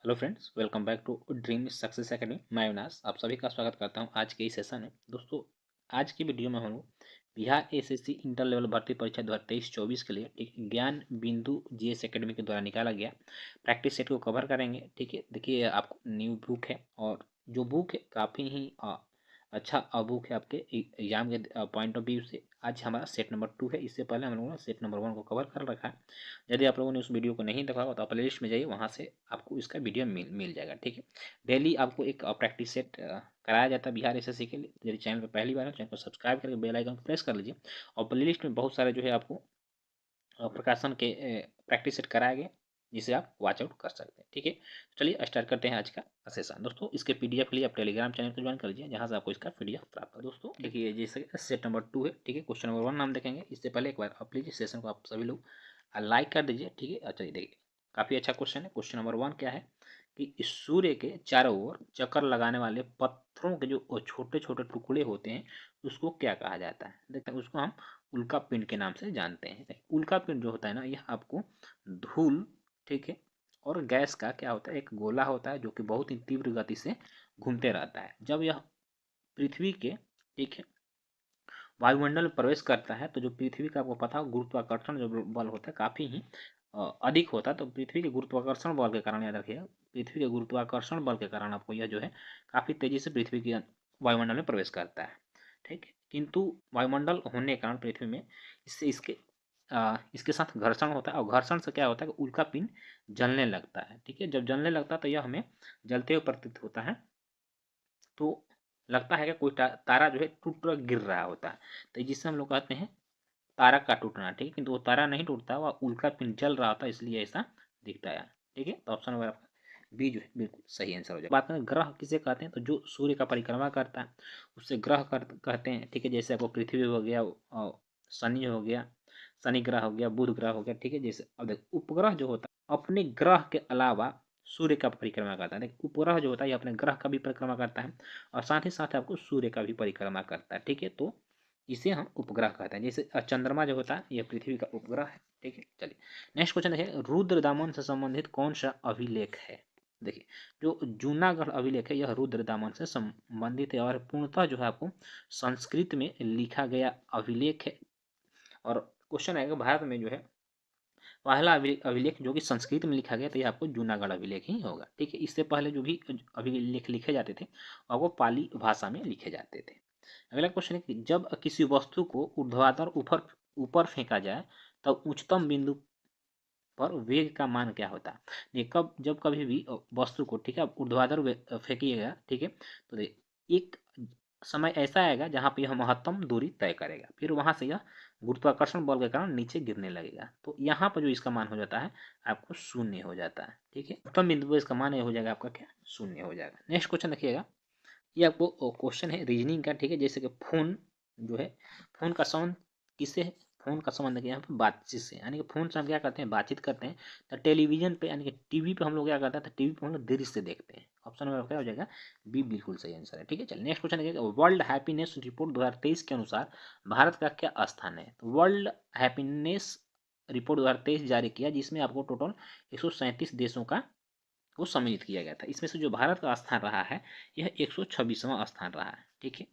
Hello friends, welcome back to dream success academy. Avinash अविनाश आप सभी का स्वागत करता हूं आज के इस सेशन में। दोस्तों, आज की वीडियो में हम लोग बिहार एसएससी इंटर लेवल भर्ती परीक्षा 2023-24 के लिए ठीक ज्ञान बिंदु जीएस एकेडमी के द्वारा निकाला गया प्रैक्टिस सेट को कवर करेंगे। ठीक है, देखिए आपको न्यू बुक है और जो बुक है काफ़ी ही अच्छा बुक है आपके एग्जाम के पॉइंट ऑफ व्यू से। आज हमारा सेट नंबर 2 है। इससे पहले हम लोगों ने सेट नंबर 1 को कवर कर रखा है। यदि आप लोगों ने उस वीडियो को नहीं देखा होगा तो प्ले लिस्ट में जाइए, वहाँ से आपको इसका वीडियो मिल जाएगा। ठीक है, डेली आपको एक प्रैक्टिस सेट कराया जाता है बिहार एसएससी के लिए। यदि चैनल पर पहली बार है, चैनल को सब्सक्राइब करके बेल आइकन को प्रेस कर लीजिए और प्ले लिस्ट में बहुत सारे जो है आपको प्रकाशन के प्रैक्टिस सेट कराए गए, जिसे आप वॉच आउट कर सकते हैं। ठीक है, चलिए स्टार्ट करते हैं आज का सेशन। दोस्तों, इसके पीडीएफ के लिए आप टेलीग्राम चैनल को ज्वाइन कर लीजिए, जहां से आपको इसका पीडीएफ प्राप्त हो। दोस्तों देखिए, जैसे सेट नंबर 2 है। ठीक है, क्वेश्चन नंबर 1 हम देखेंगे। इससे पहले एक बार प्लीज इस सेशन को आप सभी लोग लाइक कर दीजिए। ठीक है, अच्छा देखिए, काफ़ी अच्छा क्वेश्चन है। क्वेश्चन नंबर 1 क्या है कि इस सूर्य के चारों ओर चक्कर लगाने वाले पत्थरों के जो छोटे छोटे टुकड़े होते हैं, उसको क्या कहा जाता है? देखते हैं, उसको हम उल्का पिंड के नाम से जानते हैं। उल्का पिंड जो होता है ना, यह आपको धूल, ठीक है, और गैस का क्या होता है, एक गोला होता है जो कि बहुत ही तीव्र गति से घूमते रहता है। जब यह पृथ्वी के, ठीक है, वायुमंडल में प्रवेश करता है तो जो पृथ्वी का, आपको पता हो, गुरुत्वाकर्षण जो बल होता है काफ़ी ही अधिक होता है। तो पृथ्वी के गुरुत्वाकर्षण बल के कारण, याद रखिएगा, पृथ्वी के गुरुत्वाकर्षण बल के कारण आपको यह जो है काफ़ी तेजी से पृथ्वी की वायुमंडल में प्रवेश करता है। ठीक है, किंतु वायुमंडल होने के कारण पृथ्वी में इससे इसके साथ घर्षण होता है और घर्षण से क्या होता है कि उल्का पिंड जलने लगता है। ठीक है, जब जलने लगता है तो यह हमें जलते हुए प्रतीत होता है। तो लगता है कि कोई तारा जो है टूट गिर रहा होता है, तो जिससे हम लोग कहते हैं तारा का टूटना। ठीक है, किंतु वो तारा नहीं टूटता, वह उल्का पिंड जल रहा होता है, इसलिए ऐसा दिखता है। ठीक है, तो ऑप्शन नंबर आपका बी जो है बिल्कुल सही आंसर हो जाएगा। बात करें ग्रह किसे कहते हैं, तो जो सूर्य का परिक्रमा करता है उससे ग्रह कहते हैं। ठीक है, जैसे आपको पृथ्वी हो गया, शनि हो गया, शनि ग्रह हो गया, बुध ग्रह हो गया। ठीक है, जैसे अब देखो उपग्रह जो होता है अपने ग्रह के अलावा सूर्य का परिक्रमा करता है। देखिए, उपग्रह जो होता है ये अपने ग्रह का भी परिक्रमा करता है और साथ ही साथ आपको सूर्य का भी परिक्रमा करता है। ठीक है, तो इसे हम उपग्रह कहते हैं। जैसे चंद्रमा जो होता है यह पृथ्वी का उपग्रह है। ठीक है, चलिए नेक्स्ट क्वेश्चन देखिए, रुद्रदामन से संबंधित कौन सा अभिलेख है? देखिए, जो जूनागढ़ अभिलेख है यह रुद्रदामन से संबंधित है और पूर्णतः जो है आपको संस्कृत में लिखा गया अभिलेख है। और क्वेश्चन आएगा, भारत में जो है पहला अभिलेख जो कि संस्कृत में लिखा गया, तो ये आपको जूनागढ़ अभिलेख ही होगा। ठीक है, इससे पहले जो भी अभिलेख लिखे जाते थे और वो पाली भाषा में लिखे जाते थे। अगला क्वेश्चन है कि जब किसी वस्तु को ऊर्ध्वाधर ऊपर ऊपर फेंका जाए तब उच्चतम बिंदु पर वेग का मान क्या होता है? ये कब, जब कभी भी वस्तु को, ठीक है, आप ऊर्ध्वाधर फेंकिएगा, ठीक है, तो एक समय ऐसा आएगा जहाँ पे यह महत्तम दूरी तय करेगा, फिर वहां से यह गुरुत्वाकर्षण बल के कारण नीचे गिरने लगेगा। तो यहाँ पर जो इसका मान हो जाता है आपको शून्य हो जाता है। ठीक है, उत्तम बिंदु पर इसका मान ये हो जाएगा आपका क्या, शून्य हो जाएगा। नेक्स्ट क्वेश्चन देखिएगा, ये आपको क्वेश्चन है रीजनिंग का। ठीक है, जैसे कि फोन जो है, फोन का संबंध किससे है? फोन का संबंध है यहाँ पे बातचीत से, यानी कि फोन से हम क्या करते हैं, बातचीत करते हैं। तो टेलीविजन पे यानी कि टीवी पे हम लोग क्या करते हैं, तो टीवी पे हम लोग दृश्य देखते हैं। ऑप्शन नंबर क्या हो जाएगा, बी बिल्कुल सही आंसर है। ठीक है, चलिए नेक्स्ट क्वेश्चन देखिए, वर्ल्ड हैप्पीनेस रिपोर्ट 2023 के अनुसार भारत का क्या स्थान है? तो वर्ल्ड हैप्पीनेस रिपोर्ट 2023 जारी किया, जिसमें आपको टोटल 137 देशों का को सम्मिलित किया गया था। इसमें से जो भारत का स्थान रहा है यह 126वां स्थान रहा है। ठीक है,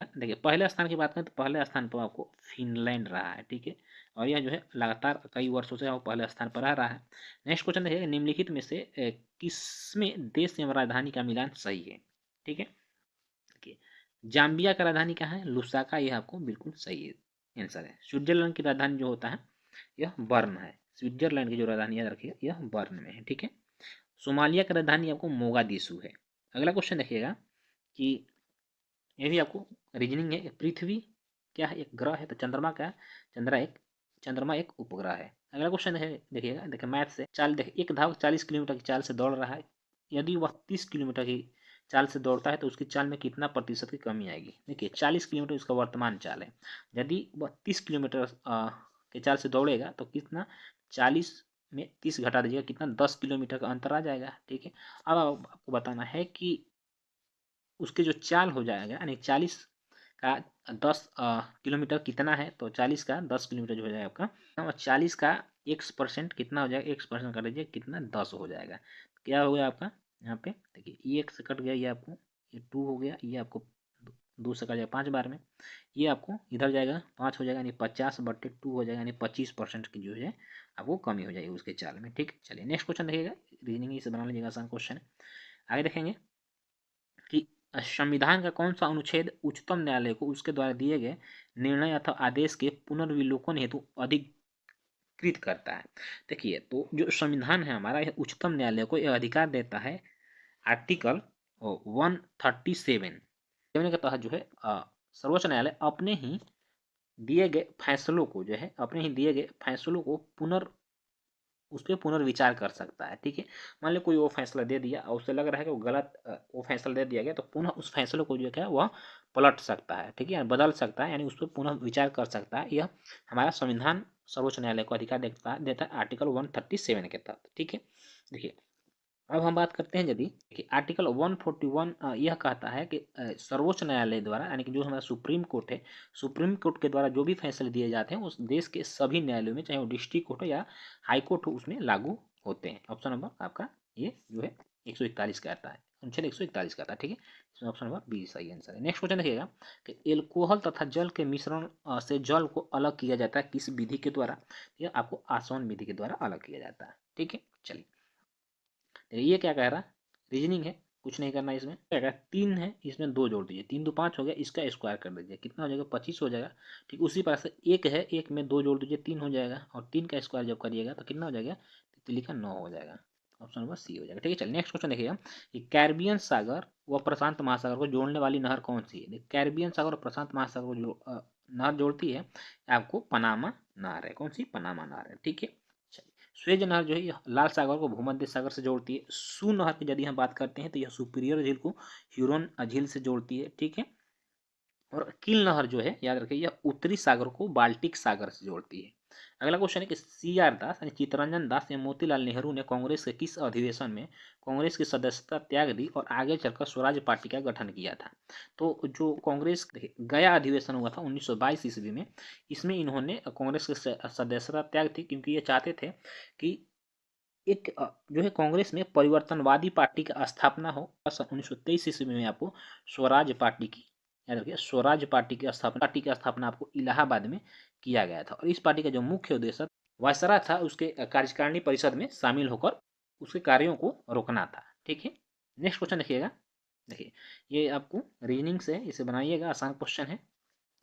देखिए पहले स्थान की बात करें तो पहले स्थान पर आपको फिनलैंड रहा है। ठीक है, और यह जो है लगातार कई वर्षों से पहले स्थान पर रह रहा है। नेक्स्ट क्वेश्चन देखिए, निम्नलिखित में से किसमें देश एवं राजधानी का मिलान सही है? ठीक है, देखिए जाम्बिया का राजधानी क्या है, लुसाका, यह आपको बिल्कुल सही आंसर है। स्विट्जरलैंड की राजधानी जो होता है यह बर्न है। स्विट्जरलैंड की जो राजधानी याद रखिए यह बर्न में है। ठीक है, सोमालिया की राजधानी आपको मोगादिशु है। अगला क्वेश्चन देखिएगा कि ये भी आपको रीजनिंग है, पृथ्वी क्या है, एक ग्रह है, तो चंद्रमा क्या है, चंद्रमा एक उपग्रह है। अगला क्वेश्चन है, देखिएगा, देखिए मैथ से, चाल देखिए, एक धावक 40 किलोमीटर की चाल से दौड़ रहा है, यदि वह 30 किलोमीटर की चाल से दौड़ता है तो उसकी चाल में कितना प्रतिशत की कमी आएगी? देखिए 40 किलोमीटर उसका वर्तमान चाल है, यदि वह 30 किलोमीटर के चाल से दौड़ेगा तो कितना, 40 में 30 घटा दीजिएगा, कितना, 10 किलोमीटर का अंतर आ जाएगा। ठीक है, अब आपको बताना है कि उसके जो चाल हो जाएगा, यानी 40 का 10 किलोमीटर कितना है, तो 40 का 10 किलोमीटर जो हो जाएगा आपका, 40 का x% कितना हो जाएगा, x% कर दीजिए कितना 10 हो जाएगा। क्या हो गया आपका यहाँ पे देखिए, ये 1 से कट गया, ये आपको ये 2 हो गया, ये आपको 2 से कट जाएगा 5 बार में, ये आपको इधर जाएगा 5 हो जाएगा, यानी 50/2 हो जाएगा, यानी 25% की जो है आपको कमी हो जाएगी उसके चाल में। ठीक, चलिए नेक्स्ट क्वेश्चन देखिएगा, रीजनिंग इसे बना लीजिएगा, आसान क्वेश्चन है। आगे देखेंगे कि संविधान का कौन सा अनुच्छेद उच्चतम न्यायालय को उसके द्वारा दिए गए निर्णय अथवा आदेश के पुनर्विलोकन हेतु अधिकृत करता है। देखिए, तो जो संविधान है हमारा, यह उच्चतम न्यायालय को यह अधिकार देता है आर्टिकल 137 के तहत जो है सर्वोच्च न्यायालय अपने ही दिए गए फैसलों को जो है, अपने ही दिए गए फैसलों को उस पर पुनर्विचार कर सकता है। ठीक है, मान लो कोई वो फैसला दे दिया और उससे लग रहा है कि वो गलत वो फैसला दे दिया गया, तो पुनः उस फैसले को जो है वह पलट सकता है। ठीक है, बदल सकता है, यानी उस पर पुनः विचार कर सकता है। यह हमारा संविधान सर्वोच्च न्यायालय को अधिकार देता है आर्टिकल 137 के तहत। ठीक है, देखिए अब हम बात करते हैं यदि कि आर्टिकल 141 यह कहता है कि सर्वोच्च न्यायालय द्वारा, यानी कि जो हमारा सुप्रीम कोर्ट है, सुप्रीम कोर्ट के द्वारा जो भी फैसले दिए जाते हैं उस देश के सभी न्यायालयों में, चाहे वो डिस्ट्रिक्ट कोर्ट हो या हाई कोर्ट हो, उसमें लागू होते हैं। ऑप्शन नंबर आपका ये जो है 141 का आता है, अनुच्छेद 141 का आता है। ठीक है, इसमें ऑप्शन नंबर बी सही आंसर है। नेक्स्ट क्वेश्चन देखिएगा कि एल्कोहल तथा जल के मिश्रण से जल को अलग किया जाता है किस विधि के द्वारा? यह आपको आसवन विधि के द्वारा अलग किया जाता है। ठीक है, चलिए ये क्या कह रहा है, रीजनिंग है, कुछ नहीं करना इसमें। क्या कह रहा है, 3 है, इसमें 2 जोड़ दीजिए, 3 2 5 हो गया, इसका स्क्वायर कर दीजिए, कितना हो जाएगा 25 हो जाएगा। ठीक, उसी प्रकार से 1 है, 1 में 2 जोड़ दीजिए 3 हो जाएगा, और 3 का स्क्वायर जब करिएगा तो कितना हो जाएगा, तितली का 9 हो जाएगा। ऑप्शन नंबर सी हो जाएगा। ठीक है, चलिए नेक्स्ट क्वेश्चन देखिएगा कि कैरिबियन सागर व प्रशांत महासागर को जोड़ने वाली नहर कौन सी है? कैरिबियन सागर और प्रशांत महासागर को जो नहर जोड़ती है आपको पनामा नहर है। कौन सी? पनामा नहर है। ठीक है, स्वेज नहर जो है लाल सागर को भूमध्य सागर से जोड़ती है। सू नहर की यदि हम बात करते हैं तो यह सुपीरियर झील को ह्यूरोन झील से जोड़ती है। ठीक है, और किल नहर जो है याद रखिए यह उत्तरी सागर को बाल्टिक सागर से जोड़ती है। अगला क्वेश्चन है कि CR दास यानी चित्तरंजन दास या मोतीलाल नेहरू ने कांग्रेस के किस अधिवेशन में कांग्रेस की सदस्यता त्याग दी और आगे चलकर स्वराज पार्टी का गठन किया था? तो जो कांग्रेस गया अधिवेशन हुआ था 1922 ईस्वी में, इसमें इन्होंने कांग्रेस की सदस्यता त्याग थी, क्योंकि ये चाहते थे कि एक जो है कांग्रेस में परिवर्तनवादी पार्टी का स्थापना हो। 1923 ईस्वी में आपको स्वराज पार्टी की, याद रखिए स्वराज पार्टी की स्थापना आपको इलाहाबाद में किया गया था। और इस पार्टी का जो मुख्य उद्देश्य वायसराय था, उसके कार्यकारिणी परिषद में शामिल होकर उसके कार्यों को रोकना था। ठीक है, नेक्स्ट क्वेश्चन देखिएगा, देखिए ये आपको रीजनिंग से इसे बनाइएगा, आसान क्वेश्चन है,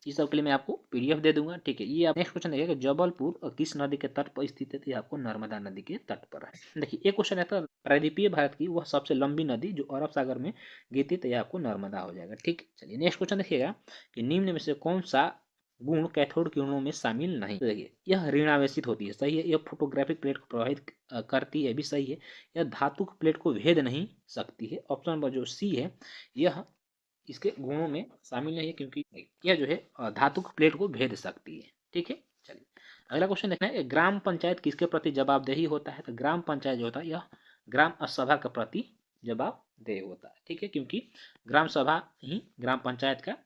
इस सब के लिए मैं आपको PDF दे दूंगा। ठीक है, ये आप नेक्स्ट क्वेश्चन देखिएगा, जबलपुर किस नदी के तट पर स्थित है? तो ये आपको नर्मदा नदी के तट पर है। देखिए एक क्वेश्चन रहता है प्रायद्वीपीय भारत की वह सबसे लंबी नदी जो अरब सागर में गिरती, तो ये आपको नर्मदा हो जाएगा। ठीक, चलिए नेक्स्ट क्वेश्चन देखिएगा कि निम्न में से कौन सा गुण कैथोड किरणों में शामिल नहीं? तो देखिए यह ऋणावेशित होती है, सही है। यह फोटोग्राफिक प्लेट को प्रभावित करती है, भी सही है। यह धातु प्लेट को भेद नहीं सकती है। ऑप्शन नंबर जो सी है, यह इसके गुणों में शामिल नहीं है, क्योंकि यह जो है धातु प्लेट को भेद सकती है। ठीक है, चलिए अगला क्वेश्चन देखना है, ग्राम पंचायत किसके प्रति जवाबदेही होता है? तो ग्राम पंचायत जो होता है यह ग्राम सभा के प्रति जवाबदेह होता है। ठीक है, क्योंकि ग्राम सभा ही ग्राम पंचायत का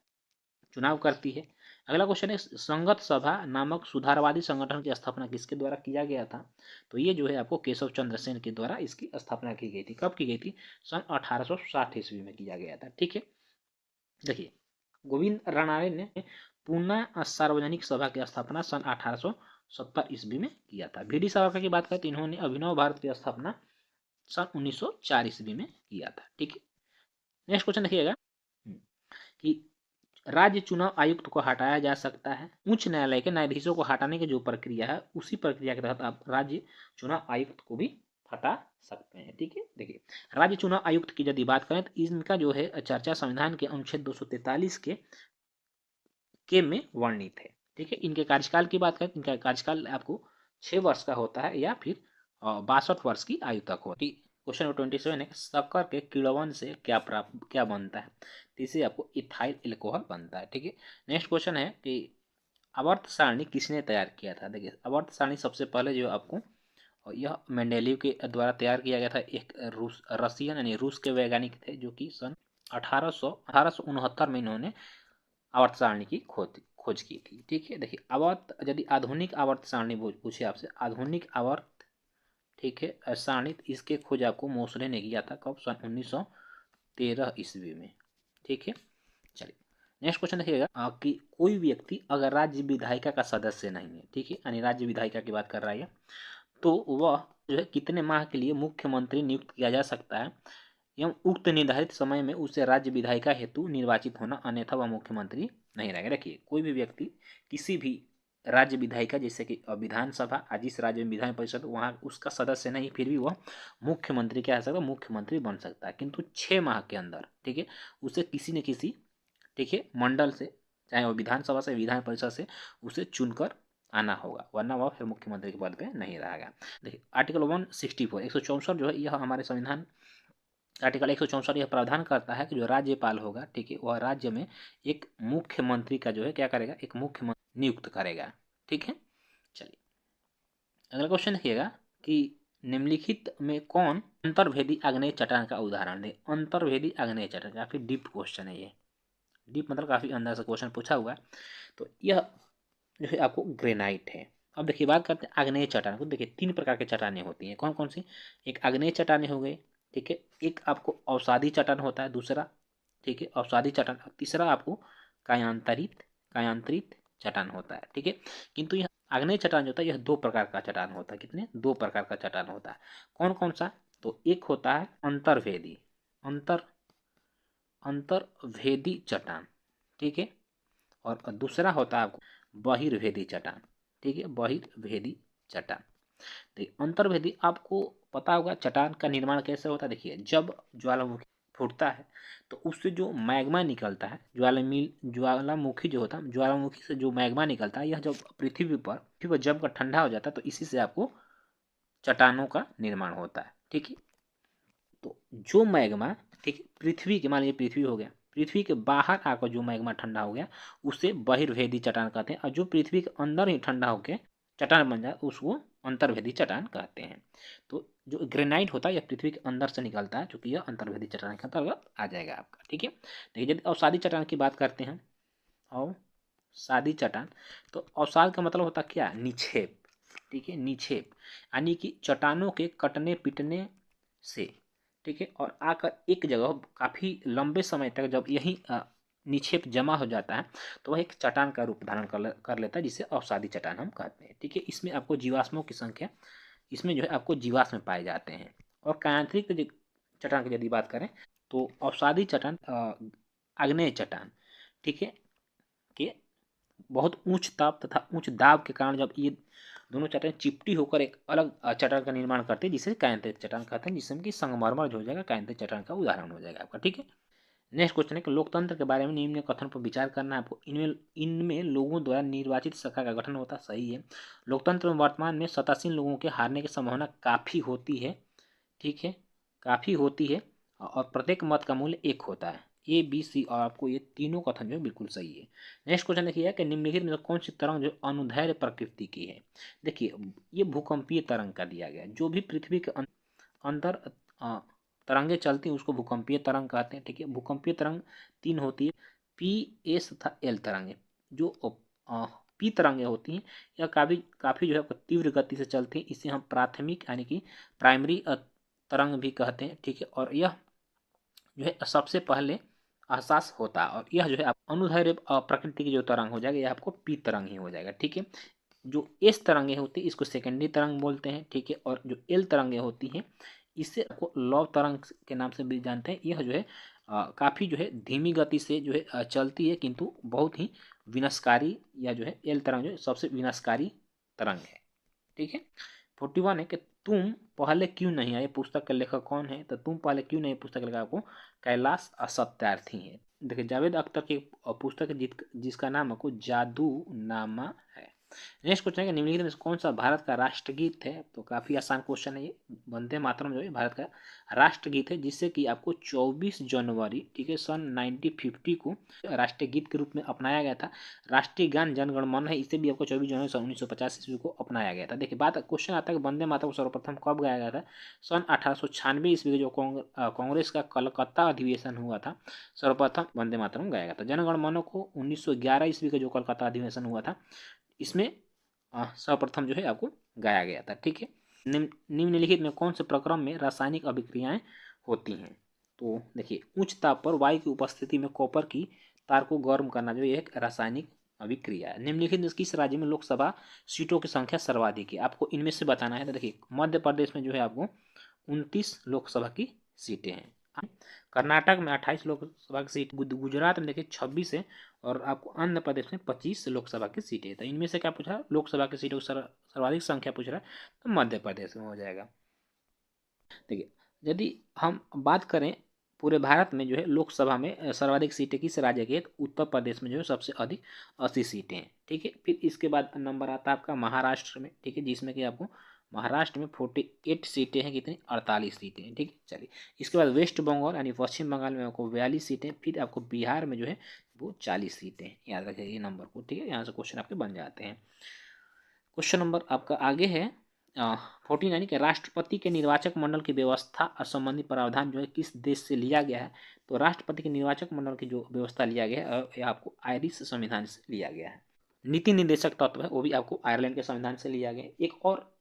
चुनाव करती है। अगला क्वेश्चन है, संगत सभा नामक सुधारवादी संगठन की स्थापना किसके द्वारा किया गया था? तो ये जो है आपको केशव चंद्र सेन के द्वारा इसकी स्थापना की गई थी। कब की गई थी? सन 1860 ईस्वी में किया गया था। ठीक है, देखिए गोविंद राणारे ने पूना सार्वजनिक सभा की स्थापना सन 1870 ईस्वी में किया था। VD सावरकर की बात करें तो इन्होंने अभिनव भारत की स्थापना सन 1904 ईस्वी में किया था। ठीक है, नेक्स्ट क्वेश्चन देखिएगा कि राज्य चुनाव आयुक्त को हटाया जा सकता है। उच्च न्यायालय के न्यायाधीशों को हटाने की जो प्रक्रिया है, उसी प्रक्रिया के तहत आप राज्य चुनाव आयुक्त को भी हटा सकते हैं। ठीक है, देखिए राज्य चुनाव आयुक्त की यदि बात करें तो इनका जो है चर्चा संविधान के अनुच्छेद 243 के में वर्णित है। ठीक है, इनके कार्यकाल की बात करें, इनका कार्यकाल आपको 6 वर्ष का होता है या फिर 62 वर्ष की आयु तक होती है। क्वेश्चन नंबर 27 है, शक्कर के किण्वन से क्या बनता है? तो इसे आपको इथाइल एल्कोहल बनता है। ठीक है, नेक्स्ट क्वेश्चन है कि आवर्त सारणी किसने तैयार किया था? देखिए आवर्त सारणी सबसे पहले जो आपको और यह मेंडेलीव के द्वारा तैयार किया गया था। एक रसियन यानी रूस के वैज्ञानिक थे, जो कि सन 1869 में इन्होंने आवर्त सारणी की खोज की थी। ठीक है, देखिए आवर्त, यदि आधुनिक आवर्त सारणी पूछे आपसे, आधुनिक आवर्त, ठीक है, सारणी, इसके खोज आपको मोसले ने किया था कब? सन 1913 ईस्वी में। ठीक है, चलिए नेक्स्ट क्वेश्चन देखिएगा कि कोई व्यक्ति अगर राज्य विधायिका का सदस्य नहीं है, ठीक है, यानी राज्य विधायिका की बात कर रहा है, तो वह जो है कितने माह के लिए मुख्यमंत्री नियुक्त किया जा सकता है एवं उक्त निर्धारित समय में उसे राज्य विधायिका हेतु निर्वाचित होना, अन्यथा वह मुख्यमंत्री नहीं रहेगा। देखिए कोई भी व्यक्ति किसी भी राज्य विधायिका, जैसे कि विधानसभा, जिस राज्य में विधान परिषद, वहाँ उसका सदस्य नहीं, फिर भी वह मुख्यमंत्री क्या हो सकता है? मुख्यमंत्री बन सकता है, किंतु 6 माह के अंदर, ठीक है, उसे किसी न किसी, ठीक है, मंडल से, चाहे वो विधानसभा से, विधान परिषद से, उसे चुनकर आना होगा, वरना वह फिर मुख्यमंत्री के पद पे नहीं रहेगा। देखिए आर्टिकल 164 164 जो है यह हमारे संविधान आर्टिकल 164 यह प्रावधान करता है कि जो राज्यपाल होगा, ठीक है, वह राज्य में एक मुख्यमंत्री का जो है क्या करेगा? एक मुख्यमंत्री नियुक्त करेगा। ठीक है, चलिए अगला क्वेश्चन देखिएगा कि निम्नलिखित में कौन अंतर्भेदी आग्नेय चट्टान का उदाहरण दे? अंतर्भेदी आग्नेय चट्टान काफी डीप क्वेश्चन है ये। डीप मतलब काफी अंदर से क्वेश्चन पूछा हुआ है। तो यह जो है आपको ग्रेनाइट है। अब देखिए बात करते हैं आग्नेय चट्टान को। देखिए 3 प्रकार की चट्टानें होती हैं, कौन कौन सी? एक आग्नेय चट्टानें हो गई, ठीक है, एक आपको अवसादी चट्टान होता है दूसरा, ठीक है, अवसादी चट्टान, तीसरा आपको कायांतरित कायांतरित चट्टान होता है। ठीक है, किंतु यह आग्नेय चट्टान जो होता है यह 2 प्रकार का चट्टान होता है। कितने? 2 प्रकार का चट्टान होता है। कौन कौन सा? तो एक होता है अंतर्भेदी, अंतर्भेदी चट्टान, ठीक है, और दूसरा होता है आपको बहिर्भेदी चट्टान। ठीक है, बहिर्भेदी चट्टान। देखिए अंतर्भेदी, आपको पता होगा चट्टान का निर्माण कैसे होता है। देखिए जब ज्वालामुखी फूटता है तो उससे जो मैग्मा निकलता है, ज्वालामुखी जो होता है, ज्वालामुखी से जो मैग्मा निकलता है, यह जब पृथ्वी पर जम कर ठंडा हो जाता है, तो इसी से आपको चट्टानों का निर्माण होता है। ठीक है, तो जो मैग्मा, ठीक है, पृथ्वी के, मान लीजिए पृथ्वी हो गया, पृथ्वी के बाहर आकर जो मैग्मा ठंडा हो गया, उसे बहिर्भेदी चट्टान कहते हैं, और जो पृथ्वी के अंदर ही ठंडा होकर चट्टान बन जाए उसको अंतर्भेदी चट्टान कहते हैं। तो जो ग्रेनाइट होता है यह पृथ्वी के अंदर से निकलता है, क्योंकि यह अंतर्भेदी चट्टान के अंतर्गत आ जाएगा आपका। ठीक है, देखिए यदि अवसादी चट्टान की बात करते हैं, अवसादी चट्टान, तो अवसाद का मतलब होता है क्या? निक्षेप। ठीक है, निक्षेप, यानी कि चट्टानों के कटने पिटने से, ठीक है, और आकर एक जगह काफी लंबे समय तक जब यही निक्षेप जमा हो जाता है, तो वह एक चट्टान का रूप धारण कर लेता है, जिसे अवसादी चट्टान हम कहते हैं। ठीक है, इसमें आपको जीवाश्मों की संख्या, इसमें जो है आपको जीवाश्म पाए जाते हैं। और कायांतरिक चट्टान की यदि बात करें, तो अवसादी चट्टान, आग्नेय चट्टान, ठीक है, के बहुत उच्च ताप तथा उच्च दाब के कारण जब ये दोनों चट्टान चिपटी होकर एक अलग चट्टान का निर्माण करते हैं, जिसे कायांतरित चट्टान कहते हैं, जिसमें कि संगमरमर जो हो जाएगा कायांतरित चट्टान का उदाहरण हो जाएगा आपका। ठीक है, नेक्स्ट क्वेश्चन है कि लोकतंत्र के बारे में निम्न कथन पर विचार करना है आपको। इनमें लोगों द्वारा निर्वाचित सरकार का गठन होता है, सही है। लोकतंत्र में वर्तमान में सत्तासीन लोगों के हारने की संभावना काफी होती है, ठीक है, काफी होती है, और प्रत्येक मत का मूल्य 1 होता है। ए बी सी, और आपको ये तीनों कथन जो है बिल्कुल सही है। नेक्स्ट क्वेश्चन देखिए कि निम्नलिखित में कौन सी तरंग जो अनुदैर्ध्य प्रकृति की है? देखिए ये भूकंपीय तरंग का दिया गया, जो भी पृथ्वी के अंदर तरंगे चलती हैं उसको भूकंपीय तरंग कहते हैं। ठीक है, भूकंपीय तरंग 3 होती है, पी, एस तथा एल तरंगे। जो पी तरंगे होती हैं यह काफी काफी जो है तीव्र गति से चलती हैं, इसे हम प्राथमिक यानी कि प्राइमरी तरंग भी कहते हैं। ठीक है, और यह जो है सबसे पहले एहसास होता है, और यह जो है आप अनुदैर्ध्य प्रकृति की जो तरंग हो जाएगा, यह आपको पी तरंग ही हो जाएगा। ठीक है, जो एस तरंगे होती है इसको सेकेंडरी तरंग बोलते हैं। ठीक है, और जो एल तरंगे होती हैं इससे आपको लौ तरंग के नाम से भी जानते हैं। यह जो है काफ़ी जो है धीमी गति से जो है चलती है, किंतु बहुत ही विनाशकारी, या जो है एल तरंग जो है सबसे विनाशकारी तरंग है। ठीक है, 41 है कि तुम पहले क्यों नहीं आए? पुस्तक के लेखक कौन है? तो तुम पहले क्यों नहीं पुस्तक के लेखक आपको कैलाश सत्यार्थी है। देखिए जावेद अख्तर की पुस्तक है जिसका नाम आपको जादू नामा है। नेक्स्ट क्वेश्चन है कि निम्नलिखित में से कौन सा भारत का राष्ट्रगीत है। तो काफी आसान क्वेश्चन है ये। वंदे मातरम जो है भारत का राष्ट्रगीत है, जिससे कि आपको 24 जनवरी ठीक है सन 1950 को राष्ट्रीय गीत के रूप में अपनाया गया था। राष्ट्रीय गान जन गण मन है, इसे भी आपको 24 जनवरी सन 1950 ईस्वी को अपनाया गया था। देखिए बात क्वेश्चन आता है कि वंदे मातरम को सर्वप्रथम कब गाया गया था। सन 1896 ईस्वी को जो कांग्रेस का कलकत्ता अधिवेशन हुआ था, सर्वप्रथम वंदे मातरम गाया गया था। जनगण मन को 1911 ईस्वी का जो कलकत्ता अधिवेशन हुआ था, इसमें सर्वप्रथम जो है आपको गाया गया था। ठीक है, निम्नलिखित में कौन से प्रक्रम में रासायनिक अभिक्रियाएं होती हैं। तो देखिए उच्च ताप पर वायु की उपस्थिति में कॉपर की तार को गर्म करना जो एक रासायनिक अभिक्रिया है। निम्नलिखित में किस राज्य में लोकसभा सीटों की संख्या सर्वाधिक है, आपको इनमें से बताना है। तो देखिए मध्य प्रदेश में जो है आपको 29 लोकसभा की सीटें हैं। कर्नाटक में 28 लोकसभा की सीट, गुजरात में देखिए 26 है, और आपको आंध्र प्रदेश में 25 लोकसभा की सीटें हैं। तो इनमें से क्या पूछ रहा है, लोकसभा की सीटों की सर्वाधिक संख्या पूछ रहा है, तो मध्य प्रदेश में हो जाएगा। देखिए यदि हम बात करें पूरे भारत में जो है लोकसभा में सर्वाधिक सीटें किस राज्य की है, तो उत्तर प्रदेश में जो है सबसे अधिक 80 सीटें हैं। ठीक है, फिर इसके बाद नंबर आता है आपका महाराष्ट्र में। ठीक है, जिसमें कि आपको महाराष्ट्र में 48 सीटें हैं, कितनी 48 सीटें हैं। ठीक है, चलिए इसके बाद वेस्ट बंगाल यानी पश्चिम बंगाल में आपको 42 सीटें, फिर आपको बिहार में जो है वो 40 सीटें हैं। याद रखिए ये नंबर को। ठीक है, यहाँ से क्वेश्चन आपके बन जाते हैं। क्वेश्चन नंबर आपका आगे है 14 यानी कि राष्ट्रपति के निर्वाचक मंडल की व्यवस्था और संबंधी प्रावधान जो है किस देश से लिया गया है। तो राष्ट्रपति के निर्वाचक मंडल की जो व्यवस्था लिया गया है यह आपको आयरिश संविधान से लिया गया है। नीति निर्देशक तत्व है वो भी आपको आयरलैंड के संविधान से लिया गया है। एक और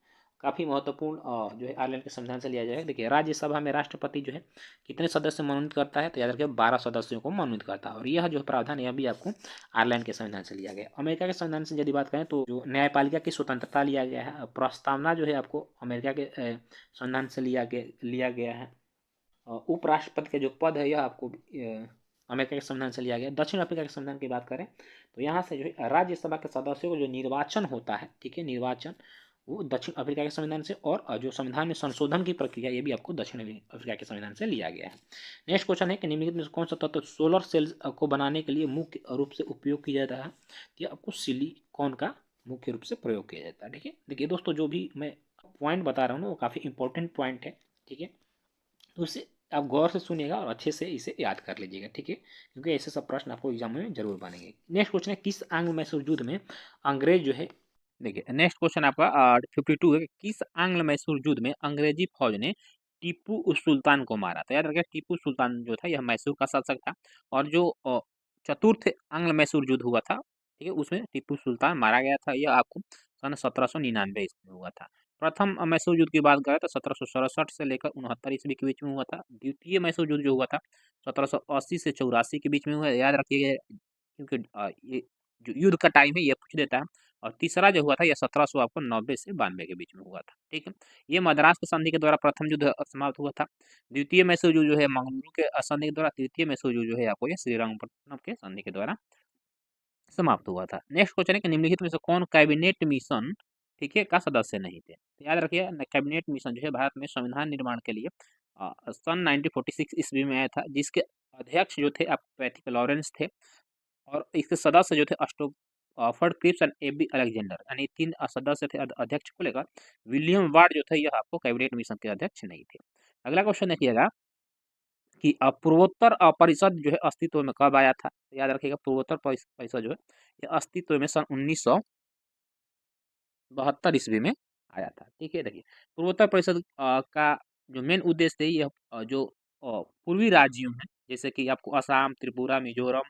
काफ़ी महत्वपूर्ण जो है आयरलैंड के संविधान से लिया जाएगा। देखिए राज्यसभा में राष्ट्रपति जो है कितने सदस्य मनोनीत करता है, तो याद रखिए 12 सदस्यों को मनोनीत करता है। और यह जो प्रावधान यह भी आपको आयरलैंड के संविधान से लिया गया। अमेरिका के संविधान से यदि बात करें तो जो न्यायपालिका की स्वतंत्रता लिया गया है, प्रस्तावना जो है आपको अमेरिका के संविधान से लिया गया है। उपराष्ट्रपति के जो पद है यह आपको अमेरिका के संविधान से लिया गया। दक्षिण अफ्रीका के संविधान की बात करें तो यहाँ से जो है राज्यसभा के सदस्यों को जो निर्वाचन होता है, ठीक है, निर्वाचन वो दक्षिण अफ्रीका के संविधान से, और जो संविधान में संशोधन की प्रक्रिया ये भी आपको दक्षिण अफ्रीका के संविधान से लिया गया है। नेक्स्ट क्वेश्चन है कि निम्नलिखित में कौन सा तत्व सोलर सेल्स को बनाने के लिए मुख्य रूप से उपयोग किया जाता है। तो आपको सिलिकॉन का मुख्य रूप से प्रयोग किया जाता है। ठीक है, देखिए दोस्तों जो भी मैं पॉइंट बता रहा हूँ ना वो काफ़ी इंपॉर्टेंट पॉइंट है। ठीक है, तो उसे आप गौर से सुनिएगा और अच्छे से इसे याद कर लीजिएगा। ठीक है, क्योंकि ऐसे सब प्रश्न आपको एग्जाम में जरूर बनेंगे। नेक्स्ट क्वेश्चन है किस आंग्ल मैसूर युद्ध में अंग्रेज जो है, देखिए नेक्स्ट क्वेश्चन आपका 52 है कि किस आंग्ल मैसूर युद्ध में अंग्रेजी फौज ने टीपू सुल्तान को मारा था। याद रखिए टीपू सुल्तान जो था यह मैसूर का शासक था, और जो चतुर्थ आंग्ल मैसूर युद्ध हुआ था, ठीक है, उसमें टीपू सुल्तान मारा गया था। यह आपको सन 1799 ईस्वी में हुआ था। प्रथम मैसूर युद्ध की बात करें तो 1767 से लेकर 69 ईस्वी के बीच में हुआ था। द्वितीय मैसूर युद्ध जो हुआ था 1780 से 84 के बीच में हुआ। याद रखिए क्योंकि ये जो युद्ध का टाइम है ये पूछ देता है। और तीसरा जो हुआ था यह 1700 आपको 90 से 92 के बीच में हुआ था। ठीक है, ये मद्रास की संधि के द्वारा प्रथम युद्ध समाप्त हुआ था। द्वितीय मैसूर युद्ध जो है मंगलुरु के संधि के द्वारा, तृतीय मैसूर युद्ध जो है आपको ये श्रीरंगपट्टनम के संधि के द्वारा समाप्त हुआ था। नेक्स्ट क्वेश्चन है कि निम्नलिखित में से कौन कैबिनेट मिशन, ठीक है, का सदस्य नहीं थे। तो याद रखिए कैबिनेट मिशन जो है भारत में संविधान निर्माण के लिए सन 1946 ईस्वी में आया था, जिसके अध्यक्ष जो थे आप पैथिक लॉरेंस थे, और इसके सदस्य जो थे Stafford Cripps and A B Alexander, यानी 3 सदस्य थे अध्यक्ष को लेकर। विलियम वार्ड जो थे यह आपको कैबिनेट मिशन के अध्यक्ष नहीं थे। अगला क्वेश्चन देखिएगा कि पूर्वोत्तर परिषद जो है अस्तित्व में कब आया था। याद रखिएगा पूर्वोत्तर परिषद जो है ये अस्तित्व में सन 1972 ईस्वी में आया था। ठीक है, देखिए पूर्वोत्तर परिषद का जो मेन उद्देश्य है यह जो पूर्वी राज्यों हैं जैसे कि आपको असम, त्रिपुरा, मिजोरम,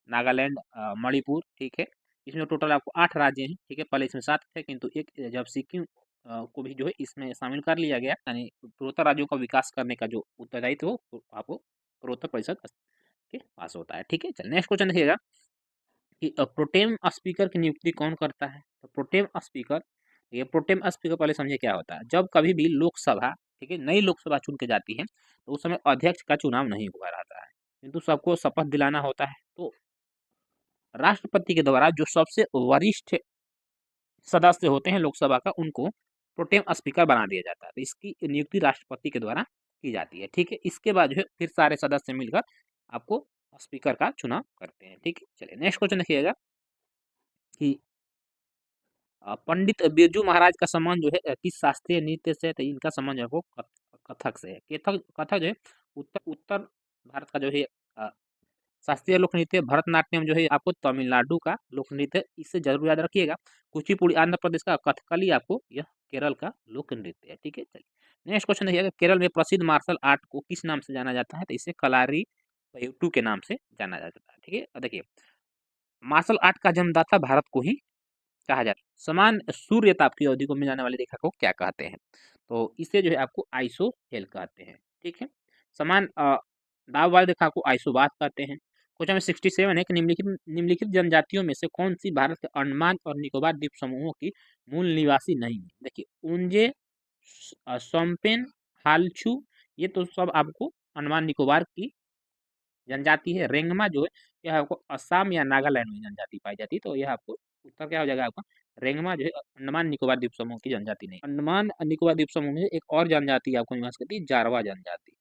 नागालैंड, मणिपुर, ठीक है, इसमें टोटल आपको 8 राज्य हैं। ठीक है, पहले इसमें 7 थे, किंतु एक जब सिक्किम को भी जो है इसमें शामिल कर लिया गया, यानी पूर्वोत्तर राज्यों का विकास करने का जो उत्तरदायित्व वो आपको पूर्वोत्तर परिषद के पास होता है। ठीक है, चलिए नेक्स्ट क्वेश्चन देखिएगा कि प्रोटेम स्पीकर की नियुक्ति कौन करता है। तो प्रोटेम स्पीकर, ये प्रोटेम स्पीकर पहले समझिए क्या होता है। जब कभी भी लोकसभा, ठीक है, नई लोकसभा चुन के जाती है तो उस समय अध्यक्ष का चुनाव नहीं हुआ रहता है, किंतु सबको शपथ दिलाना होता है। तो राष्ट्रपति के द्वारा जो सबसे वरिष्ठ सदस्य होते हैं लोकसभा का उनको प्रोटेम स्पीकर बना दिया जाता है। तो इसकी नियुक्ति राष्ट्रपति के द्वारा की जाती है। ठीक है, इसके बाद जो है फिर सारे सदस्य मिलकर आपको स्पीकर का चुनाव करते हैं। ठीक है, चलिए नेक्स्ट क्वेश्चन देखिएगा कि पंडित बिरजू महाराज का संबंध जो है किस शास्त्रीय नृत्य से है, तो इनका संबंध जो है वो कथक से है। कथक कथक जो है उत्तर उत्तर भारत का जो है शास्त्रीय लोक नृत्य। भरतनाट्यम जो है आपको तमिलनाडु का लोक नृत्य, इसे जरूर याद रखिएगा। कुचिपुड़ी आंध्र प्रदेश का, कथकली आपको यह केरल का लोक नृत्य है। ठीक है, चलिए नेक्स्ट क्वेश्चन देखिएगा, केरल में प्रसिद्ध मार्शल आर्ट को किस नाम से जाना जाता है, तो इसे कलारी पयट्टू के नाम से जाना जाता है। ठीक है, देखिए मार्शल आर्ट का जन्मदाता भारत को ही कहा जाता है। समान सूर्य ताप की अवधि को मिल जाने वाली रेखा को क्या कहते हैं, तो इसे जो है आपको आइसोहेल कहते हैं। ठीक है, समान दाब वाली रेखा को आइसोबात कहते हैं। क्वेश्चन में 67 है कि निम्नलिखित जनजातियों में से कौन सी भारत के अंडमान और निकोबार द्वीप समूहों की मूल निवासी नहीं है। देखिए उंजे, सोम्पेन, हालछू, ये तो सब आपको अंडमान निकोबार की जनजाति है। रेंगमा जो है यह आपको असम या नागालैंड में जनजाति पाई जाती है, तो यह आपको उत्तर क्या हो जाएगा आपका, रेंगमा जो है अंडमान निकोबार द्वीप समूह की जनजाति नहीं। अंडमान निकोबार द्वीप समूह में एक और जनजाति आपको निवास करती है, जारवा जनजाति।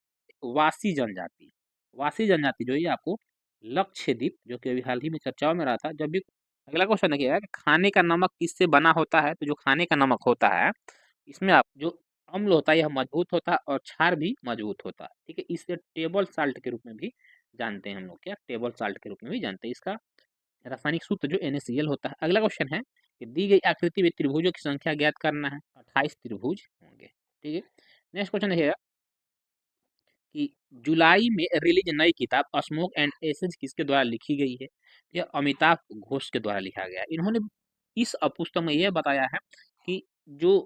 वासी जनजाति, वासी जनजाति जो है आपको लक्षद्वीप, जो कि अभी हाल ही में चर्चाओं में रहा था। जब भी अगला क्वेश्चन देखिएगा, खाने का नमक किससे बना होता है, तो जो खाने का नमक होता है इसमें आप जो अम्ल होता है यह मजबूत होता है और क्षार भी मजबूत होता है। ठीक है, इसे टेबल साल्ट के रूप में भी जानते हैं हम लोग, क्या टेबल साल्ट के रूप में भी जानते हैं। इसका रासायनिक सूत्र जो NaCl होता है। अगला क्वेश्चन है कि दी गई आकृति में त्रिभुजों की संख्या ज्ञात करना है। 28 त्रिभुज होंगे। ठीक है, नेक्स्ट क्वेश्चन देखिएगा कि जुलाई में रिलीज नई किताब स्मोक एंड एसेज किसके द्वारा लिखी गई है, यह अमिताभ घोष के द्वारा लिखा गया है। इन्होंने इस पुस्तक में यह बताया है कि जो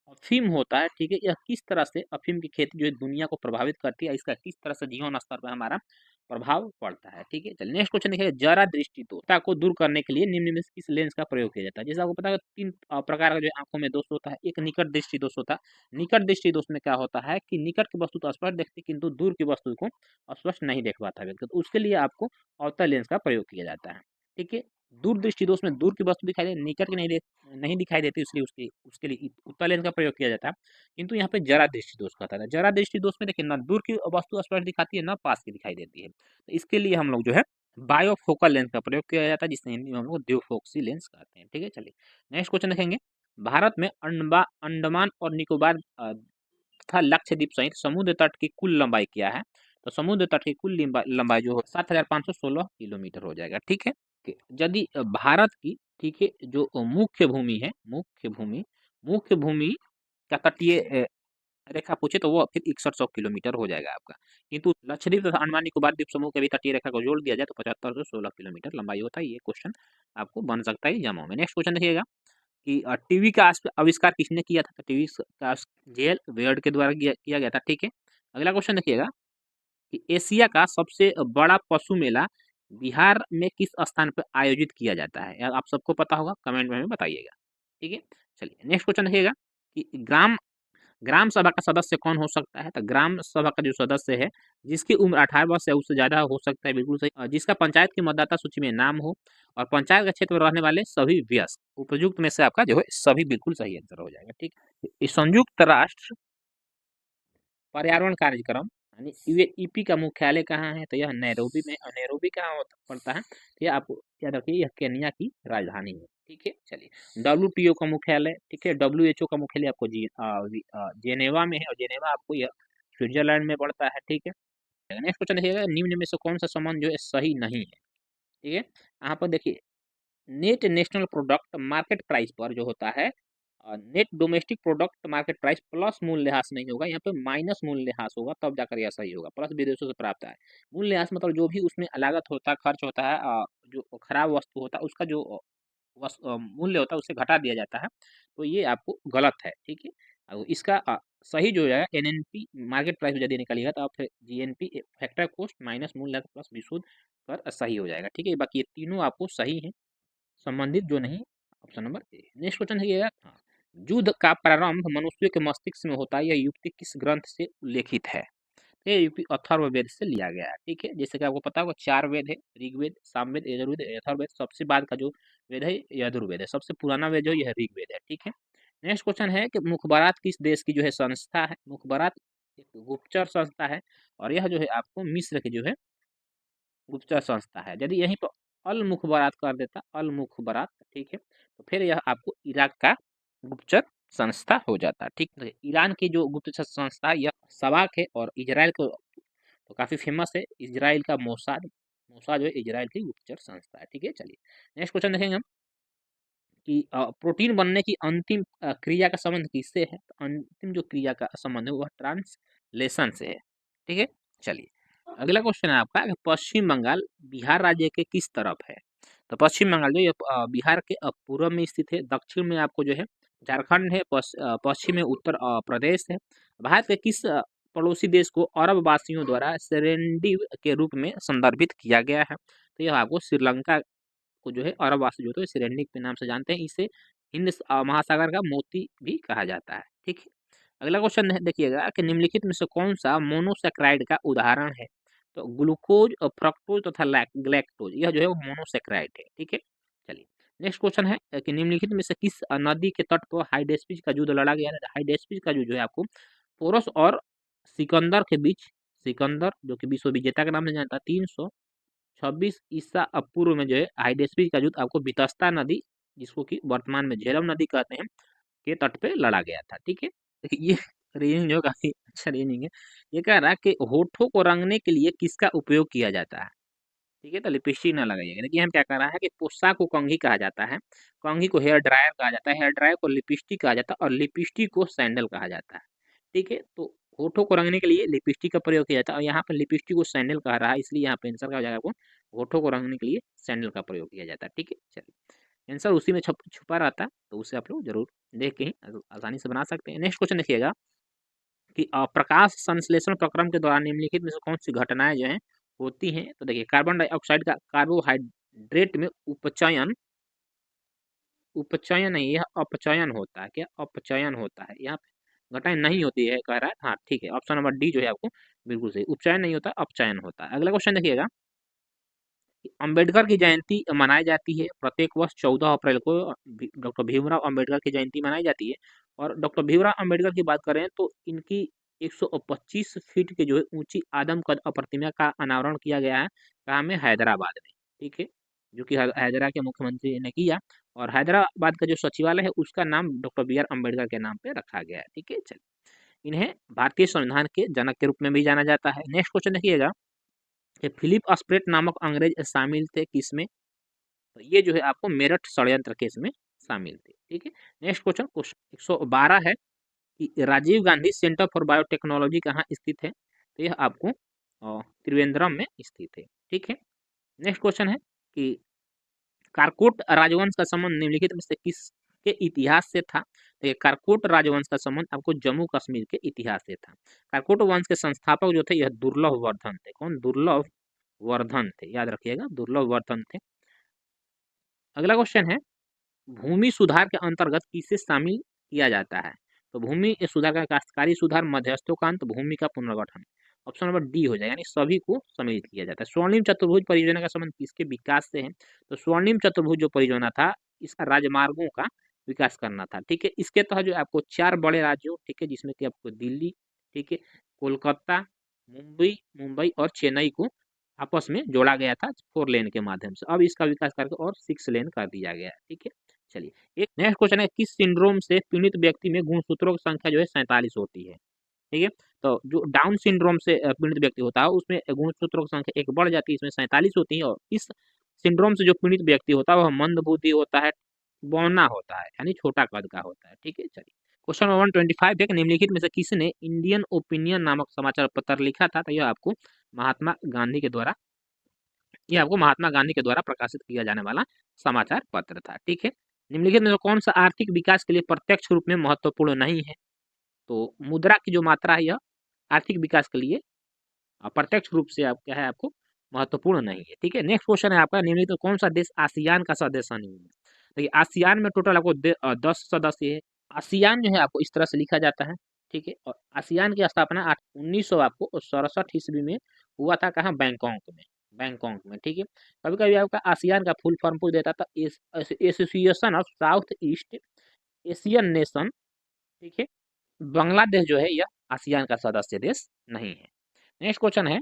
अफीम होता है, ठीक है, यह किस तरह से अफीम की खेती जो है दुनिया को प्रभावित करती है, इसका किस तरह से जीवन स्तर पर हमारा प्रभाव पड़ता है। ठीक है, चलिए नेक्स्ट क्वेश्चन देखिए, जरा दृष्टि दोषता को दूर करने के लिए निम्न में से किस लेंस का प्रयोग किया जाता है। जैसे आपको पता है 3 प्रकार का जो आंखों में दोष होता है। एक निकट दृष्टि दोष होता है। निकट दृष्टि दोष में क्या होता है कि निकट की वस्तु तो स्पष्ट देखती किंतु दूर की वस्तु को स्पष्ट नहीं देख पाता व्यक्ति, तो उसके लिए आपको अवतल लेंस का प्रयोग किया जाता है। ठीक है, दूर दृष्टि दोष में दूर की वस्तु दिखाई दे, निकट की नहीं दिखाई देती, इसलिए उसके लिए उत्तल लेंस का प्रयोग किया जाता है। किंतु यहाँ पे जरा दृष्टि दोष कहता है। जरा दृष्टि दोष में देखिए ना दूर की वस्तु स्पष्ट दिखाती है ना पास की दिखाई देती है, तो इसके लिए हम लोग जो है बायोफोकल लेंस का प्रयोग किया जाता है, जिसे हिंदी में हम लोग द्विफोक्सी लेंस कहते हैं। ठीक है, चलिए नेक्स्ट क्वेश्चन देखेंगे, भारत में अंडमान और निकोबार तथा लक्षद्वीप सहित समुद्र तट की कुल लंबाई क्या है, तो समुद्र तट की कुल लंबाई जो है 7516 किलोमीटर हो जाएगा। ठीक है, यदि भारत की, ठीक है, जो मुख्य भूमि है, मुख्य भूमि का तटीय रेखा पूछे तो वो फिर 6100 किलोमीटर हो जाएगा आपका। किंतु लक्षद्वीप तथा अंडमान निकोबार द्वीप समूह के भी तटीय रेखा को जोड़ दिया जाए तो 75 से 16 किलोमीटर लंबाई होता है। ये क्वेश्चन आपको बन सकता है एग्जामों में। नेक्स्ट क्वेश्चन देखिएगा कि टीवी का आविष्कार किसने किया था, तो टीवी का जेल वेयर्ड के द्वारा किया गया था। ठीक है, अगला क्वेश्चन देखिएगा कि एशिया का सबसे बड़ा पशु मेला बिहार में किस स्थान पर आयोजित किया जाता है, यार आप सबको पता होगा, कमेंट में हमें बताइएगा। ठीक है, चलिए नेक्स्ट क्वेश्चन देखिएगा कि ग्राम सभा का सदस्य कौन हो सकता है, तो ग्राम सभा का जो सदस्य है जिसकी उम्र 18 वर्ष या उससे ज्यादा हो सकता है, बिल्कुल सही। जिसका पंचायत की मतदाता सूची में नाम हो और पंचायत के क्षेत्र में रहने वाले सभी वयस्क, उपयुक्त में से आपका जो है सभी बिल्कुल सही आंसर हो जाएगा। ठीक है, इस संयुक्त राष्ट्र पर्यावरण कार्यक्रम यानी यूएनईपी का मुख्यालय कहाँ है, तो यह नैरोबी में। नैरोबी कहाँ पड़ता है, तो यह आपको याद रखिए यह केन्या की राजधानी है। ठीक है, चलिए WTO का मुख्यालय, ठीक है, WHO का मुख्यालय आपको जेनेवा में है, और जेनेवा आपको यह स्विट्जरलैंड में पड़ता है। ठीक है, नेक्स्ट क्वेश्चन देखिएगा, निम्न में से कौन सा संबंध जो है सही नहीं है। ठीक है, यहाँ पर देखिए net national product market price पर जो होता है, net domestic product market price plus मूल्यह्रास नहीं होगा, यहाँ पे माइनस मूल्यह्रास होगा, तब जाकर यह सही होगा। प्लस विदेशों से प्राप्त है, मूल्यह्रास मतलब जो भी उसमें लागत होता है, खर्च होता है, जो खराब वस्तु होता है उसका जो मूल्य होता है उसे घटा दिया जाता है, तो ये आपको गलत है। ठीक है, इसका सही जो है NNP मार्केट प्राइस यदि निकालिएगा तो आप GNP फैक्टर कॉस्ट माइनस मूल्य प्लस विशुद्ध कर सही हो जाएगा। ठीक है, बाकी ये तीनों आपको सही है, संबंधित जो नहीं option number A. Next question है, हाँ, युद्ध का प्रारंभ मनुष्य के मस्तिष्क में होता है, यह युक्ति किस ग्रंथ से उल्लेखित है, ये युक्ति अथर्ववेद से लिया गया है। ठीक है, जैसे कि आपको पता होगा 4 वेद है, ऋग्वेद, सामवेद, यजुर्वेद, अथर्ववेद। सबसे बाद का जो वेद है यजुर्वेद है, सबसे पुराना वेद जो है ऋग्वेद है। ठीक है, नेक्स्ट क्वेश्चन है कि मुखबरात किस देश की जो है संस्था है, मुखबरात एक गुप्तचर संस्था है, और यह जो है आपको मिस्र की जो है गुप्तचर संस्था है। यदि यहीं पर अल मुखबरात कर देता, अल मुखबरात, ठीक है। तो फिर यह आपको इराक का गुप्तचर संस्था हो जाता है, ठीक है। ईरान की जो गुप्तचर संस्था है यह सवाक है, और इजराइल को तो काफी फेमस है, इजराइल का मोसाद, मोसाद जो है इजराइल की गुप्तचर संस्था है, ठीक है। चलिए नेक्स्ट क्वेश्चन देखेंगे हम कि प्रोटीन बनने की अंतिम क्रिया का संबंध किससे है? तो अंतिम जो क्रिया का संबंध है वह ट्रांसलेशन से है, ठीक है। चलिए अगला क्वेश्चन है आपका कि पश्चिम बंगाल बिहार राज्य के किस तरफ है? तो पश्चिम बंगाल जो ये बिहार के पूर्व में स्थित है, दक्षिण में आपको जो है झारखंड है, पश्चिम में उत्तर प्रदेश है। भारत के किस पड़ोसी देश को अरब वासियों द्वारा सेरेंडीव के रूप में संदर्भित किया गया है? तो यह आपको श्रीलंका को जो है अरब वासी जो है सिरेनिक के नाम से जानते हैं। इसे हिंद महासागर का मोती भी कहा जाता है, ठीक है। अगला क्वेश्चन देखिएगा कि निम्नलिखित में से कौन सा मोनोसेक्राइड का उदाहरण है? तो ग्लूकोज और फ्रक्टोज तथा ग्लैक्टोज यह जो है वो मोनोसेक्राइड है, ठीक है। चलिए नेक्स्ट क्वेश्चन है कि निम्नलिखित में से किस नदी के तट पर हाइडेस्पिज का युद्ध लड़ा गया? हाइडेस्पिज का युद्ध जो है आपको पोरस और सिकंदर के बीच, सिकंदर जो कि विश्व विजेता के नाम से जानता है, 326 ईसा पूर्व में जो है हाइडेस्पिज का युद्ध आपको बितस्ता नदी, जिसको कि वर्तमान में झेलम नदी कहते हैं, के तट पे लड़ा गया था, ठीक है। देखिए ये रीजनिंग जो काफी अच्छा रीजनिंग है। ये कह रहा है कि होठों को रंगने के लिए किसका उपयोग किया जाता है? ठीक है, तो लिपस्टिक ना लगाइएगा। देखिए हम क्या कर रहा है कि पोशाक को कंघी कहा जाता है, कंघी को हेयर ड्रायर कहा जाता है, हेयर ड्रायर को लिपस्टिक कहा जाता है, और लिपस्टिक को सैंडल कहा जाता है, ठीक है। तो होठों को रंगने के लिए लिपस्टिक का प्रयोग किया जाता है, और यहाँ पर लिपस्टिक को सैंडल कह रहा है, इसलिए यहाँ पे आंसर का हो जाएगा आपको होठों को रंगने के लिए सैंडल का प्रयोग किया जाता है, ठीक है। चलिए आंसर उसी में छुपा रहता है, तो उसे आप लोग जरूर देख के ही आसानी से बना सकते हैं। नेक्स्ट क्वेश्चन देखिएगा कि प्रकाश संश्लेषण प्रक्रम के दौरान निम्नलिखित में से कौन सी घटनाएं जो हैं होती हैं? तो देखिए कार्बन डाइऑक्साइड का कार्बोहाइड्रेट में उपचयन, उपचयन नहीं, यह अपचयन होता है। क्या अपचयन होता है? यहाँ पे घटनाएं नहीं होती है कह रहा है, हाँ ठीक है, ऑप्शन नंबर डी जो है आपको बिल्कुल सही, उपचयन नहीं होता अपचयन होता है। अगला क्वेश्चन देखिएगा, अंबेडकर की जयंती मनाई जाती है प्रत्येक वर्ष 14 अप्रैल को, डॉक्टर भीमराव अंबेडकर की जयंती मनाई जाती है। और डॉक्टर भीमराव अंबेडकर की बात करें तो इनकी 125 फीट की जो है ऊंची आदमकद प्रतिमा का अनावरण किया गया है, कहाँ में? हैदराबाद में, ठीक है, जो कि हैदरा के मुख्यमंत्री ने किया। और हैदराबाद का जो सचिवालय है उसका नाम डॉक्टर बी आर अम्बेडकर के नाम पे रखा गया है, ठीक है। चलिए इन्हें भारतीय संविधान के जनक के रूप में भी जाना जाता है। नेक्स्ट क्वेश्चन देखिएगा, फिलिप स्प्रेट नामक अंग्रेज शामिल थे किसमें? तो ये जो है आपको मेरठ षड्यंत्र केस में शामिल थे, ठीक है। नेक्स्ट क्वेश्चन 112 है कि Rajiv Gandhi centre for biotechnology कहाँ स्थित है? तो यह आपको त्रिवेंद्रम में स्थित है, ठीक है। नेक्स्ट क्वेश्चन है कि कारकोट राजवंश का संबंध निम्नलिखित में से किस के इतिहास से था? तो ये कारकोट राजवंश का संबंध आपको जम्मू कश्मीर के इतिहास से था। कारकोट वंश के संस्थापक जो थे यह दुर्लभ वर्धन थे। कौन? दुर्लभ वर्धन थे, याद रखिएगा दुर्लभ वर्धन थे। अगला क्वेश्चन है, भूमि सुधार के अंतर्गत किसे शामिल किया जाता है? तो भूमि सुधार का काश्तकारी सुधार, मध्यस्थोकांत, भूमि का पुनर्गठन। ऑप्शन नंबर डी हो जाएगा, यानी सभी को सम्मिलित किया जाता है। स्वर्णिम चतुर्भुज परियोजना का संबंध किसके विकास से है? तो स्वर्णिम चतुर्भुज जो परियोजना था इसका राजमार्गों का विकास करना था, ठीक है। इसके तहत जो आपको 4 बड़े राज्यों, ठीक है, जिसमें कि आपको दिल्ली, ठीक है, कोलकाता, मुंबई मुंबई और चेन्नई को आपस में जोड़ा गया था 4 लेन के माध्यम से। अब इसका विकास करके और 6 लेन कर दिया गया है, ठीक है। चलिए एक नेक्स्ट क्वेश्चन है, किस सिंड्रोम से पीड़ित व्यक्ति में गुणसूत्रों की संख्या जो है 47 होती है? ठीक है, तो जो डाउन सिंड्रोम से पीड़ित व्यक्ति होता है उसमें गुणसूत्रों की संख्या एक बढ़ जाती है, इसमें 47 होती है। और इस सिंड्रोम से जो पीड़ित व्यक्ति होता है वह मंदबुद्धि होता है, बौना होता है, यानी छोटा कद का होता है, ठीक है। चलिए क्वेश्चन नंबर 125 है कि निम्नलिखित में से किसने इंडियन ओपिनियन नामक समाचार पत्र लिखा था? तो यह आपको महात्मा गांधी के द्वारा, ये आपको महात्मा गांधी के द्वारा प्रकाशित किया जाने वाला समाचार पत्र था, ठीक है। निम्नलिखित में से कौन सा आर्थिक विकास के लिए प्रत्यक्ष रूप में महत्वपूर्ण नहीं है? तो मुद्रा की जो मात्रा है यह आर्थिक विकास के लिए प्रत्यक्ष रूप से आप क्या है आपको महत्वपूर्ण नहीं है, ठीक है। नेक्स्ट क्वेश्चन है आपका, निम्नलिखित कौन सा देश आसियान का सदस्य नहीं है? देखिए आसियान में टोटल आपको 10 सदस्य है। आसियान जो है आपको इस तरह से लिखा जाता है, ठीक है। और आसियान की स्थापना 1900 आपको 67 ईस्वी में हुआ था, कहाँ? बैंकॉक में, बैंकॉक में, ठीक है। कभी कभी आपका आसियान का फुल फॉर्म पूछ देता था, association of south east Asian nation, ठीक है। बांग्लादेश जो है यह आसियान का सदस्य देश नहीं है। नेक्स्ट क्वेश्चन है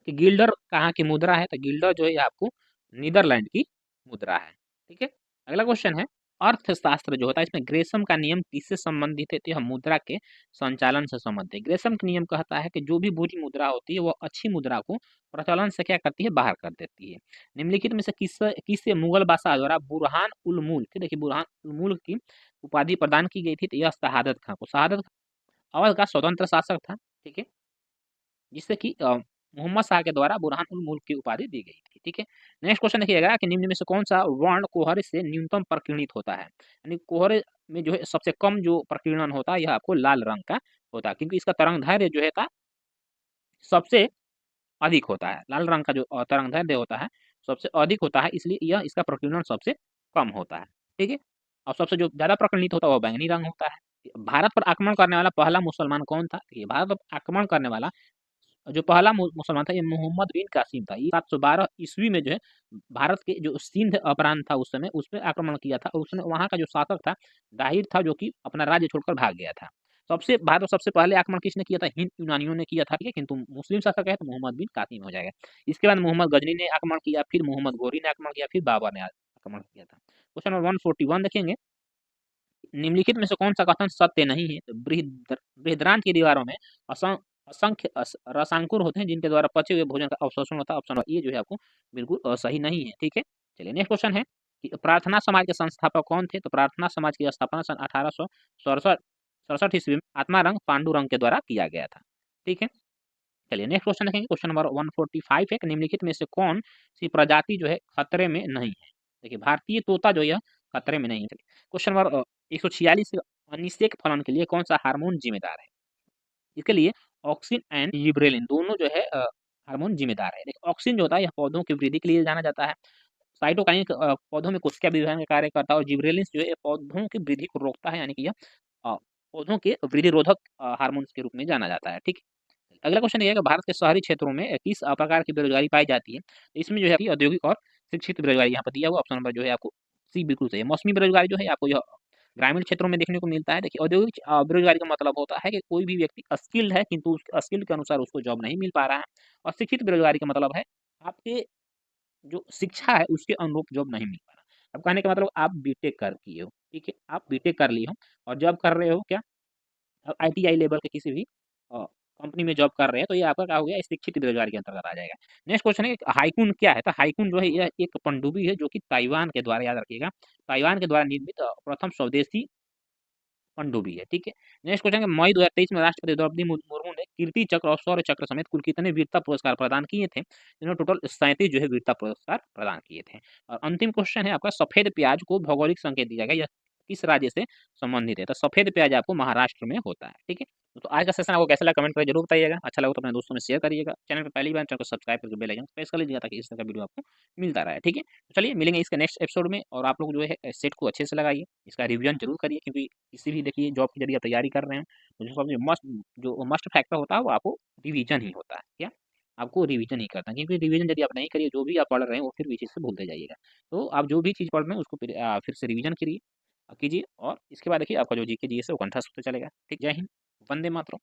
कि गिल्डर कहाँ की मुद्रा है? तो गिल्डर जो है आपको नीदरलैंड की मुद्रा है। ठीक है, अगला क्वेश्चन है, अर्थशास्त्र जो होता है इसमें ग्रेसम का नियम किससे संबंधित है? तो यह मुद्रा के संचालन से संबंधित है। ग्रेसम का नियम कहता है कि जो भी बुरी मुद्रा होती है वो अच्छी मुद्रा को प्रचलन से क्या करती है, बाहर कर देती है। निम्नलिखित में से किससे मुगल बादशाह द्वारा बुरहान उल मुल्क, देखिए बुरहान उल मुल्क की उपाधि प्रदान की गई थी? तो यह शहादत खां को। शहादत अवध का स्वतंत्र शासक था। ठीक है, जिससे कि मोहम्मद शाह के द्वारा बुरहान उल मुल्क की उपाधि दी गई थी। ठीक है, नेक्स्ट क्वेश्चन देखिएगा कि निम्न में से कौन सा वर्ण कोहरे से न्यूनतम प्रकीर्णित होता है? यानी कोहरे में जो है सबसे कम जो प्रकीर्णन होता है यह आपको लाल रंग का होता है, क्योंकि इसका तरंग दैर्घ्य जो है था सबसे अधिक होता है। लाल रंग का जो तरंग दैर्घ्य होता है सबसे अधिक होता है, इसलिए यह इसका प्रकीर्णन सबसे कम होता है। ठीक है, और सबसे जो ज्यादा प्रकीर्णित होता है वो बैंगनी रंग होता है। भारत पर आक्रमण करने वाला पहला मुसलमान कौन था? ये भारत पर आक्रमण करने वाला जो पहला मुसलमान था ये मोहम्मद बिन कासिम था। ये 712 ईस्वी में जो है भारत के जो सिंध प्रांत था उस समय उस पर आक्रमण किया था, और उसमें वहाँ का जो शासक था दाहिर था, जो कि अपना राज्य छोड़कर भाग गया था। भारत में सबसे पहले आक्रमण किसने किया था? हिंद यूनानियों ने किया था। ठीक है, किंतु मुस्लिम शासक है तो मोहम्मद बिन कासिम हो जाएगा। इसके बाद मोहम्मद गजनी ने आक्रमण किया, फिर मोहम्मद गोरी ने आक्रमण किया, फिर बाबर ने आक्रमण किया था। क्वेश्चन नंबर 141 देखेंगे, निम्नलिखित में से कौन सा कथन सत्य नहीं है? तो बृहद्रांत की दीवारों में असंख्य रसांकुर होते हैं जिनके द्वारा पचे हुए भोजन का अवशोषण होता है। ऑप्शन ये जो है आपको बिल्कुल सही नहीं है। ठीक है, चलिए नेक्स्ट क्वेश्चन है कि प्रार्थना समाज के संस्थापक कौन थे? तो प्रार्थना समाज की स्थापना सन 1867 ईस्वी में आत्मारंग पांडुरंग के द्वारा किया गया था। ठीक है, चलिए नेक्स्ट क्वेश्चन देखेंगे। क्वेश्चन नंबर 145 है कि निम्नलिखित में से कौन सी प्रजाति जो है खतरे में नहीं है? देखिए भारतीय तोता जो है खतरे में नहीं है। क्वेश्चन नंबर 146, अनिषेक फलन के लिए कौन सा हार्मोन जिम्मेदार है? इसके लिए ऑक्सिन एंड जिब्रेलिन दोनों जो है हार्मोन जिम्मेदार है। देखिए ऑक्सिन जो होता है यह पौधों की वृद्धि के लिए जाना जाता है। साइटोकाइन पौधों में कोशिका विभाजन का कार्य करता है, और जिब्रेलिन जो है पौधों की वृद्धि को रोकता है, यानी कि यह पौधों के वृद्धि रोधक हार्मोन के रूप में जाना जाता है। ठीक है, अगला क्वेश्चन ये है कि भारत के शहरी क्षेत्रों में किस प्रकार की बेरोजगारी पाई जाती है? तो इसमें जो है कि औद्योगिक और शिक्षित बेरोजगारी यहाँ पर दिया हुआ। ऑप्शन नंबर जो है आपको सी बिल्कुल सही है। मौसमी बेरोजगारी जो है आपको यह ग्रामीण क्षेत्रों में देखने को मिलता है। देखिए औद्योगिक बेरोजगारी का मतलब होता है कि कोई भी व्यक्ति स्किल्ड है किंतु उस स्किल के अनुसार उसको जॉब नहीं मिल पा रहा है। और शिक्षित बेरोजगारी का मतलब है आपके जो शिक्षा है उसके अनुरूप जॉब नहीं मिल पा रहा। अब कहने का मतलब आप बीटेक कर किए हो, ठीक है, आप बीटेक कर लिए हो और जॉब कर रहे हो क्या आईटीआई लेवल के किसी भी कंपनी में जॉब कर रहे हैं, तो ये आपका क्या हो गया, शिक्षित बेरोजगारी के अंतर्गत आ जाएगा। नेक्स्ट क्वेश्चन है हाइकून क्या है? तो हाइकून जो है यह एक पनडुब्बी है जो कि ताइवान के द्वारा, याद रखिएगा, ताइवान के द्वारा निर्मित प्रथम स्वदेशी पनडुब्बी है। ठीक है, नेक्स्ट क्वेश्चन है मई 2023 में राष्ट्रपति द्रौपदी मुर्मू ने कीर्ति चक्र और शौर्य चक्र समेत कुल कितने वीरता पुरस्कार प्रदान किए थे? इन्होंने टोटल 37 जो है वीरता पुरस्कार प्रदान किए थे। और अंतिम क्वेश्चन है आपका, सफेद प्याज को भौगोलिक संकेत दिया गया, यह किस राज्य से संबंधित है? तो सफेद प्याज आपको महाराष्ट्र में होता है। ठीक है, तो आज का सेशन आपको कैसा लगा कमेंट करके जरूर बताइएगा। अच्छा लगा तो अपने दोस्तों में शेयर करिएगा। चैनल पर पहली बार चैनल को सब्सक्राइब करके बेल आइकन प्रेस कर लीजिएगा ताकि इस तरह का वीडियो आपको मिलता रहे। ठीक है, तो चलिए मिलेंगे इसके नेक्स्ट एपिसोड में, और आप लोग जो है सेट को अच्छे से लगाइए, इसका रिवीजन जरूर करिए, क्योंकि किसी भी देखिए जॉब की यदि आप तैयारी कर रहे हैं तो जो सबसे मस्ट फैक्टर होता है वो आपको रिवीजन ही होता है। क्या आपको रिवीजन ही करना है, क्योंकि रिवीजन यदि आप नहीं करिए जो भी आप पढ़ रहे हैं वो फिर पीछे से भूलते जाइएगा। तो आप जो भी चीज़ पढ़ रहे हैं उसको फिर से रिवीजन करिए कीजिए, और इसके बाद देखिए आपका जो जीके जीएस है वो कंठस्थ होते चलेगा। ठीक, जय हिंद, वंदे मातरम।